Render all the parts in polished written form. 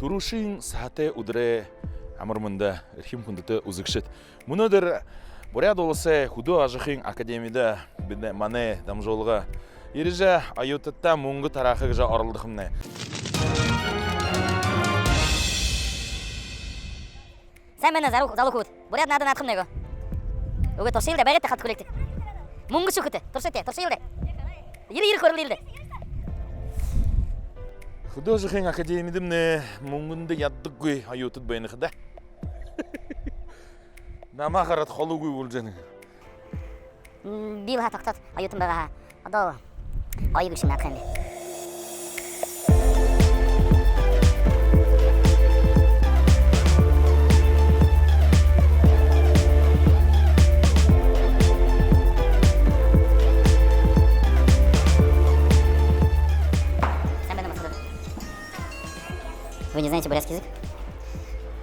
Турушин саате удре амармында эрхим хүндэт үзэгшэт. Мөнөдөр буряд олысы худо ажихын академияда биде мане дамжолга ирижа аютатта мөнгө тарахыгжа оролдухымне. Sen benden zalık ut. Buraya nadan atım nego. Ugu torsilde bagette hat kolekti. Mungu şukute. Torsilde. Yiri korulildi. Худо ажихын академиядымне мөнгөндө яддаг гой аютат байнахда. Намахарат холугуй болжаны. Бил хатактат аютым бага. Адал. Айгы шин атханды. Вы не знаете бурятский язык?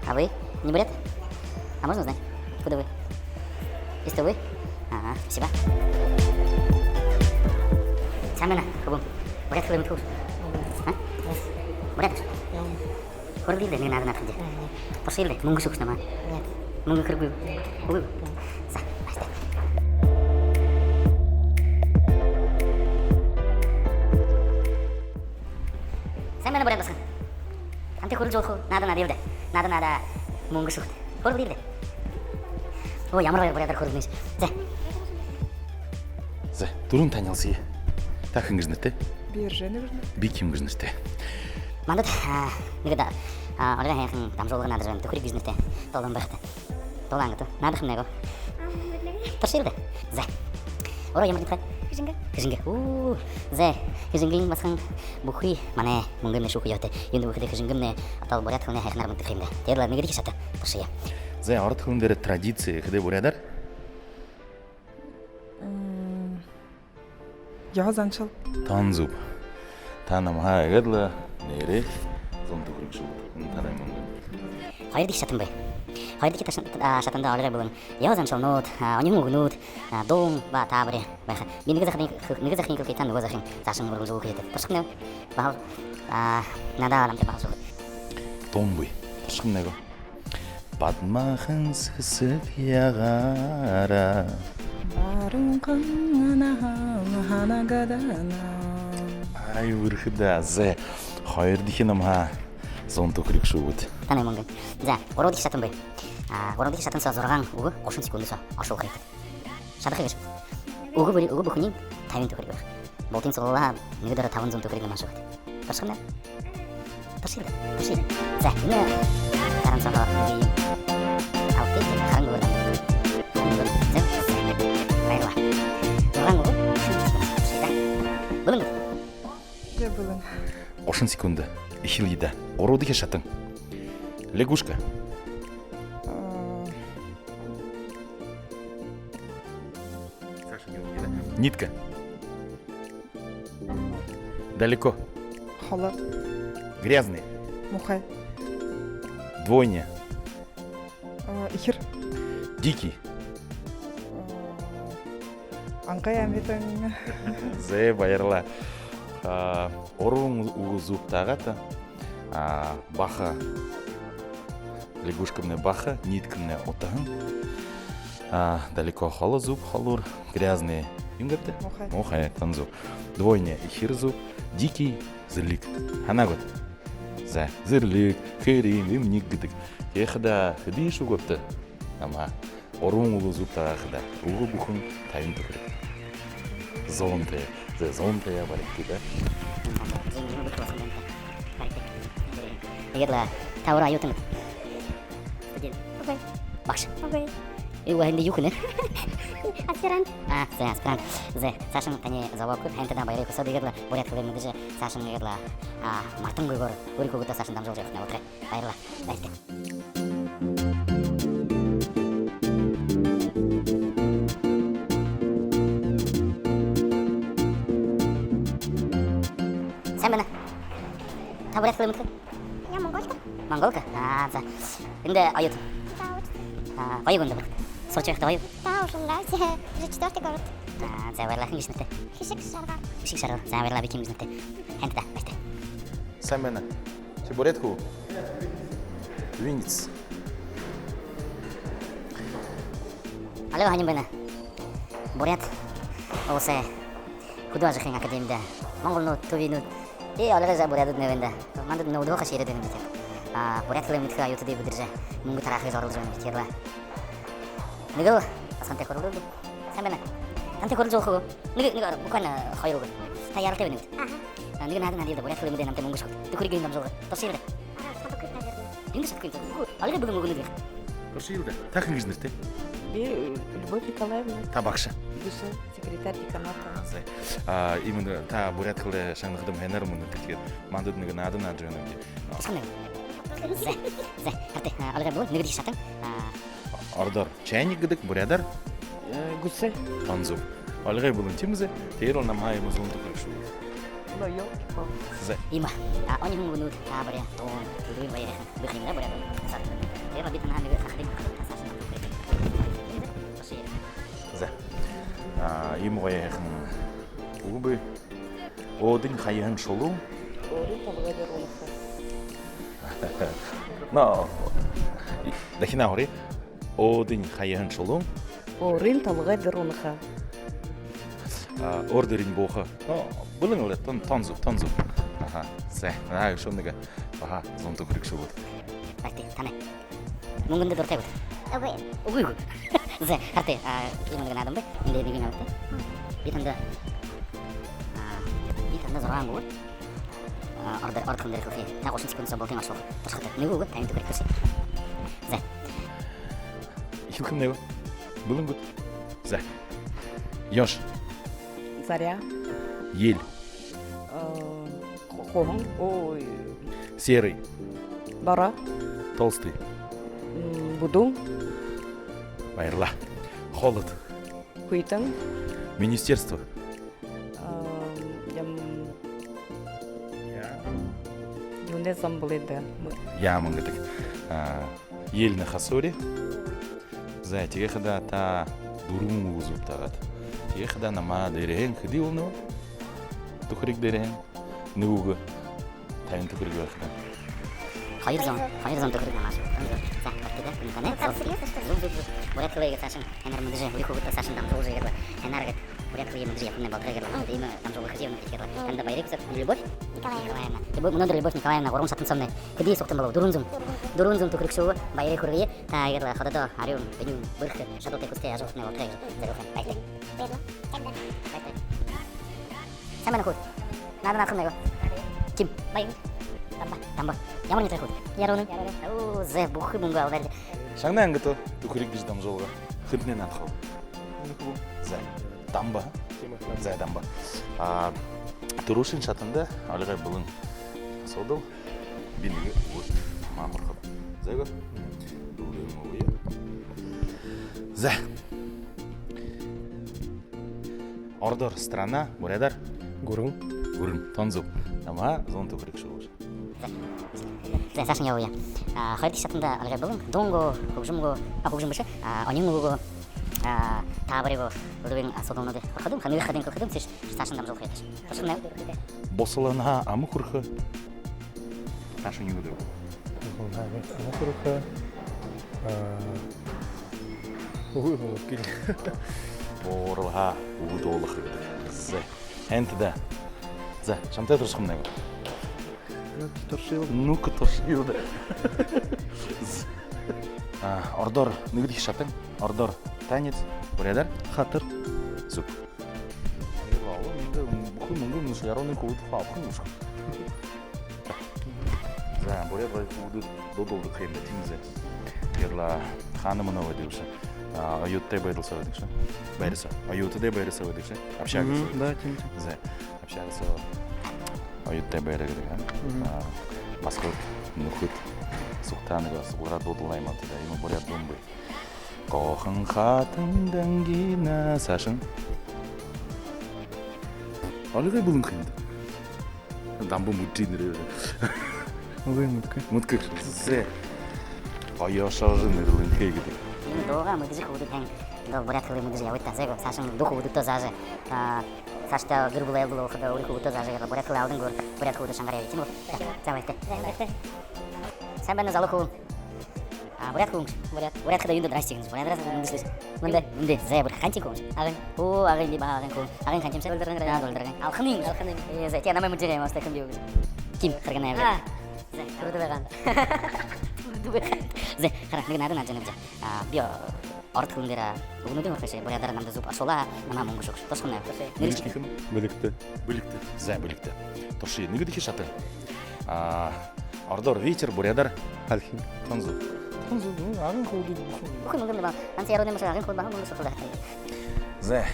А вы? Не бурят? А можно узнать? Откуда вы? Если вы? Ага, спасибо. Самена, кабум. Бурят кылым тур. А? Бурят? Көріп дейді, мен адын атқанде. Тұршы елді, мұңғы шоқысына ма? Мұңғы кіріп көйіп. За, башта. Самена бурят басқан. Анте көріп жолқы, нада елді. Нада мұңғы шоқты. Көріп дейді. Ой, ямар бурядар көріп дейсі. За, дұрын танялсы. Так ингіжнірті? Биким гіжнірті. Мандат, негеда, олега яқын дамжолғы нады жойын, түкірі гіжнірті. Толдан бұқты. Толан ғыты. Надықым него? Тұршы елді. За. Оро ямар дейді қай? Кіжінге. За. Кіжінгейін басқан бұқи, мане мұңгымне шуқы йоты. Енді бұқыды кіжінгімне атал бурят қылыне хайқынар мұнты қимді. Теділа негеде кешаты. Тұршы е. За, арт қылындары традиции қыды бурядар? Yazançıl. Танзуб. Танамха эгедла нере зонту күрікші бұд. Тарай мұңгын. Хайырдық шатын бай. Хайырдық шатында алыра бұлын. Yazançıl нот, онын мұғы нот, доң ба табыры. Мен неге зақын кілкейтан nøгі зақын зашын бұрғыл жолы күйеті. Тұршық неу? Бағыл. Нада аламды бағыл жолы. Дом бұй. Тұршықым него? Батмахын сысып яғара. Барың қаңына ханагадана. Ай, үрхіда, зе. Хайырдық намха зонту күрікші бұд. Танай мұңгын. За, ородық шатын бай. Ородық шатын са зорған ұғы қошын секунды са ашыл қайты. Шадықы кешіп. Ұғы бұқынен тайын түкірі бұқ. Болтын соғыла негедері тавын зон түкірі гіман шығыды. Тұршықым не? Тұршылды. За, үні қарам соға дейін. Ауты қарың бұғырдан. Байырла. Зорған ұғы бұлын бұд. Я бұлын. Қошын секунды. Ихил еда. Ородық шатын. Лягушка. Нитка. Далеко. Хала. Грязный. Мухай. Двойня. Ихир. Дикий. Аңқай әмбетің. Зе байырла. Орун угузуп тағата. Баха. Лягушка мне баха, нитка мне отахын. Далеко хала зуб, халур. Грязный. Ингапте? Мухай. Танзуб. Двойня. Ихир зуб. Дикий. Зырлик. Ханагот. За. Зырлик. Керин. Имник гыдык. Ехда. Хыди шу гопты. Ама. Орун угузуп тағата. Угу бухын тайын түкірі. Зонтая. Зонтая баректі, да? Егерла таура аютын. Бақшы. Уайында юқыны. Аспирант. Аспирант. Сашын тәне завап көп. Әнтідан байрай көсі егерла бурят қылым мүгізі. Сашын егерла мартын көйгөр. Өрі көгіті Сашын дамжол жайқына отырай. Байырла. Бәйті. Sen bana. Taburet kılım mı? Я монголка. Монголка? За. Енді аютын. Қойы күнді бұқ. Сол чайықты қойы? Да, уже нравится. Уже 4-й город. За байрла кім кешінікті? Хишек Шаргар. Кішік шарғыл. За байрла бекем кешінікті. Әнті да, бәшті. Sen bana. Бурят ку? Винница. Алло, Ханим Бена. Бурят. Осы художественный академияда. Монголну, Тувину. И олега за бурят дневенда. Манду на удоха шире дневен битек. Бурят кылым митха аюту дей будыржа. Мунгу тарахи зорул жөн битерла. Нигыл асанте хорулду. Сен Бена. Танте хорул жолху. Нигыл буквально хайругу. Та ярылты бенет. Нигыл надын адилда бурят кылым денамте мунгу шот. Тукури гыйндам жолга. Тоширде. Инде шаткын. Олега бүгүн мугуну дир. Пошилда. Тахын гизнерте. Любовь Николаевна, Табакша. бывший секретарь деканата. Именно та бурят кылы шаңдыгдым хенер муну тикер. Мандыд нигы надын аджөнөм. Исханны. Зе. Арте олега бүгүн нигыл шатын. Ордор. Чайник гыдык бурядар. Гусе. Танзу. Олегай булын тимзе. Тейрол нам хай музун тукуршу. Ну, ёлки. Зе. Има. Они мугунут. Буря. Тон. Тудуй бая. Бихимда буря. Тейрол битен хами хахдим. Зе. Им гояхын. Убы. Один хайхан шолу. Орин талга берулха. Но. Дахина хори. Один хайхан шолу. Орин талга берулха. Ордерин боха. Булын эле танзу. Аха. Зе. Шондага. Аха, зонту курикшу бут. Арте тане. Мугунда дуртай бут. Угуй. Зе. Арте именно надам бе. Инде деген алты. Битанда. Битанда зоран бу. Ордер кофе. Та гошин секунд соболтын ашо. Ташката. Не бу тайм тукрик кырсы. Зе. Хилкым неба. Булын бут. Зе. Ёш. Заря. Ель. Хохон. Ой. Серый. Бара. Толстый. Будун. Байрла. Холод. Хуйтан. Министерство. Юне замбледа. Ямын гыдык. Ель на хасоре. За теге хада та дурум узуп тагат. Теге хада нама дерен хыди улну. Тухрик дерен. Нугу. Тайын тухрик бахта. Хайыр зон тукрик намаш. За. Артеда. Никане. Бурят кылыйга ташын. Энер мыдыжы. Улиху гыта ташын там жолжы герла. Энаргыт. Бурят кылыйга мыдыжы якунне балтыга герла. Има там жолы хызевна герла. Энда байры кызат. Любовь Николаевна. Любовь мынадыр Любовь Николаевна орун сатын сонны. Кыди соктын болу. Дурунзум тукрик шуы. Байры хургые. Та герла ходадо. Ариум. Бенюм. Бырхты. Шадоте кусте. Ажофтне балтыга. Зерухен. Байтли. Байтли. Сәмен худ. Надын ақын него. Ким? Байым. Тамба. Ямар не трехуд. Яроны. Зе бухы мунга алверди. Шаңнан гыто тухрик биздам жолга. Хыднен атхал. За. Дамба. За дамба. Турушин шатында алыгай булын содол. Биниге вот мамырхып. Зайго. Дулым ой. За. Ордор страна, бурядар. Гурун. Танзу. Ама зон тухрик шулуш. Зе сашын яуя. Хайрти шатында алыгай булын. Донго, хукжумго, хукжумбышы. Онингуго. Табырего. Улыбын содолнады. Хадым, ханыг хадын кылдым сеш сашындам жол хыяташ. Ташын не? Босылана амы хурхы. Ташы не буду. Амукуруха. Борла, удолхы. Зе. Энтда. За, шамтай туршым него. Ну-ка туршилды. Ордор, нигди шатын. Ордор, танец, бурядар, хатыр, зуп. Вау, менде буху мунду нуш яроны кубут фапкын нуш. За, бурядар кубут додолду кемде тимзе. Ерла ханымына өдеуші. Аюттай байрылса өдекші. Байрыса. Аютыдай байрыса өдекші. Общагысы. Да, тем. За, общагысы. Аюттай байрыгы деген. Басқыт, нұхыт, сұқтаныға сұғыра додылайма теді. Ема буряд домбы. Қоқын қатындан гина сашын. Алығай бұлын қиынды. Дамбы мұттейдір еді. Ой, мутка. Мұткық зе. Аяшажын ерлін кегеді. Доға мыдыжы худут хэн. Дол бурят кылы мыдыжы явытта зего. Сашын духу худут то зажы. Сашта гырбула елбула оқыда улиху худут то зажы. Бурят кылы алдын гор. Бурят худу шангаря етім. Завайте. Sen benden zalı kovun. Бурят kovun. Бурят kada yunda drastik. Бурят drastik. Mende, zaya bur kanchi kovun. Agın. O agın di bah agın kovun. Agın kanchim sen öldürgen. Alxaning. Zaya tiyan namay mujere mas takım diyor. Kim? Kırgın ayar. Zaya kurudu began. Zaya kara nigin adın ajana bija. Bio орт күндера бүгүнүдүн ортошу бурядар намда зуп ашола нама муңгушук тошкун нап нерички Бүлікті. Бүлікті. Зә бүлікті. Торши, нигді хи шаты. Ордор вечер, бурядар. Алхим. Танзу. Танзу, ағын қолды. бүкүн муңгун ба анти ярон эмес агын кол ба муңгуш кылды Зә,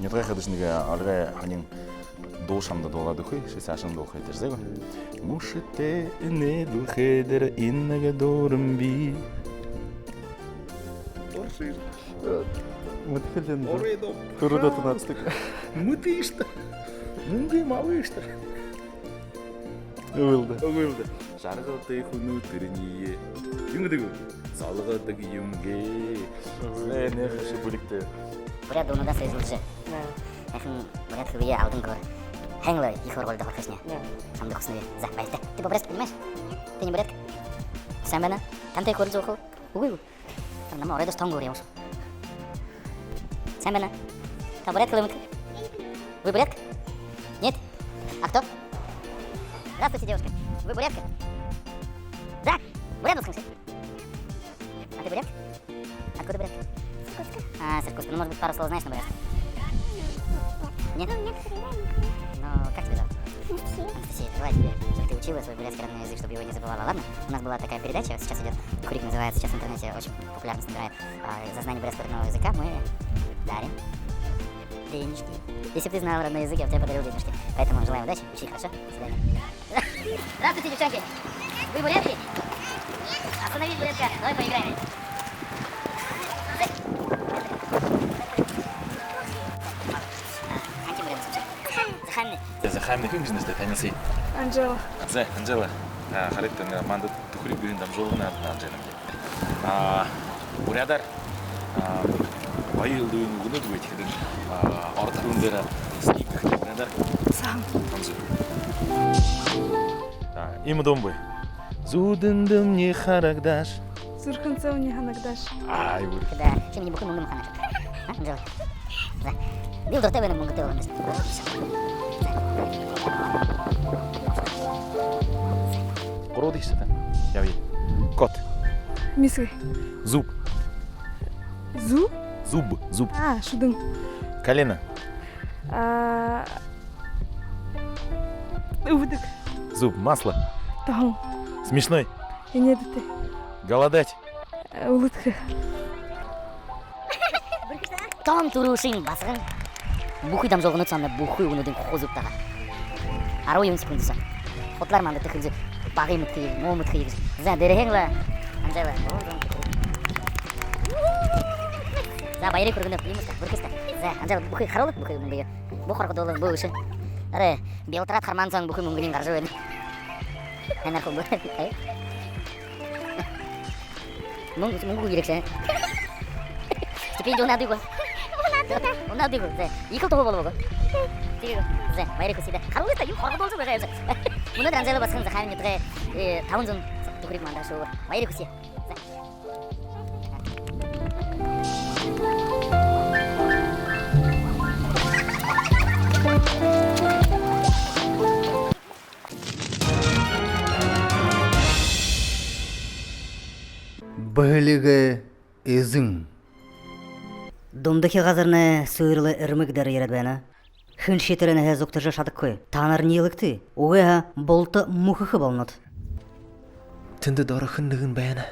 нетгай хадышныга алга ханин дошамда долады хой, шесашын дол хайтер зэго. Мушите не дул хедер иннага дорым би. Мутфилин. Орейдо. Куруда тунатстык. Мытышты. Мунги малышты. Өвілді. Жарғылты хуну түріние. Юңгідігі. Залғыдығы юңге. Не хышы бүлікті. бурят донуда сезилже эхин бурят хыбие алдын кор хэнглы их орголда хоркашня самды хусны за байты ты по-брест понимаешь ты не бурят сам бена тантай коржо хо угу нама орайда стон говорим сам бена та бурят клымк вы бурятка нет а кто здравствуйте девушка вы бурятка да бурят воскресе а ты бурят откуда бурят с Иркутска. Ну, может быть, пару слов знаешь на бурятском? Нет? Ну, как тебя зовут? Анастасия, давай тебе, чтобы ты учила свой бурятский родной язык, чтобы его не забывала, ладно? У нас была такая передача, сейчас идет, Курик называется, сейчас в интернете очень популярность набирает. За знание бурятского родного языка мы дарим денежки. Если бы ты знал родной язык, я бы тебе подарил денежки. Поэтому желаем удачи, учи хорошо, до свидания. Здравствуйте, девчонки! Вы бурятки? Остановись, бурятка, давай поиграем. Захамны кім бизнесте таниси? Анжела. Зә, Анжела. Хареттен манды тухрик бүгін дамжолына Анжела. Бурядар. Байылды үні дуетхеден. Орта күндері сниг. Бурядар. Сам. Танзу. Имы домбой. Зудындым не харагдаш. Зурханцев не ханагдаш. Ай, бур. Да, чем не буху мунгу ханаш. Анжела. Да. Бил до тебе мунгу тебе. Кuro дейсі тән? Яви. Кот. Мисли. Зуб. Зу? Зуб. Шудың. Колено. Увдык. Зуб. Масло. Тахом. Смешной. Енедіті. Голодать. Улытқы. Том турушин басын. Бухуй дам жоғыны цанна бухуй унудын хозуп тага. Арой юн секундыса. Хотлар манда тыхылжы. Багы мытхы, мо мытхы. За дерехеңла. Анжела. За байры көргөндө примуска, бүркеста. За Анжела бухуй харалык бухуй мунгы. Бу хоргодолы бу иши. Аре, белтрат хармансан бухуй мунгынын гаржы берди. Анар хобу. Мунгу керексе. Стипендия унадыго. Унадыго. За икыл того болобого. Тиги. За байры көсиде. Харалыкта ю хоргодолжу бегайсы. Муну Анжела баскын за хамин тре таунзун тухрик манда шоу. Байры көси. Бөлігі өзің. Думдaki газырны сүйрлы ирмигдер ередбәна. Хын шетерене зуктыржа шадык кой. Танар нилыкты. Уга болты мухыхы болнот. Тінді дары хындығын бәйіні.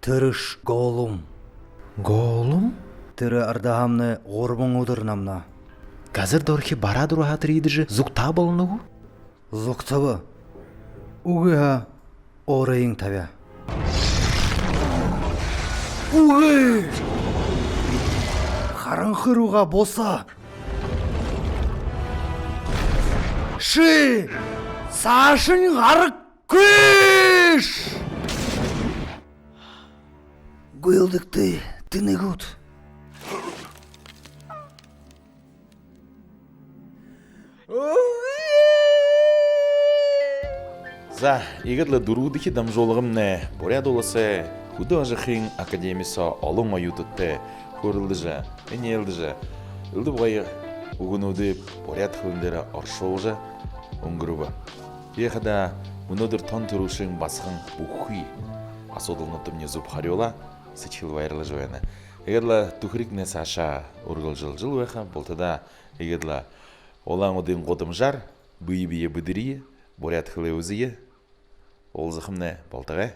Түріш голым. Голым? Түрі ардағамны ғорбың ұдыр намна. Қазір дорхи барадыру хатыр едіжі зукта болыны ғу? Зуктабы. Уга орайың табя. Угы! Харың қыруға боса. Ши! Сашын ғарық күш! Гүйлдікті тіні күт. За, егерлі дұрудығы дамжолығымне, боряд олысы, худы ажықын академиса алың аютытты, көрілді жа, әнелді жа, үлді бұғайы ұғынуды боряд хөліндері аршоу жа, оңғыру ба. Ехада, мұнодыр тон тұрушың басқын бұқы, асодылнытым не зуб харiola, сычыл вайрылы жойаны. Егерлі тухрикне саша ұрғыл жыл өйха, болтада егерлі олаң одын қодым жар, бұйы-бие бұдырие, боряд хылы өзіе, ол зықымне болтағай.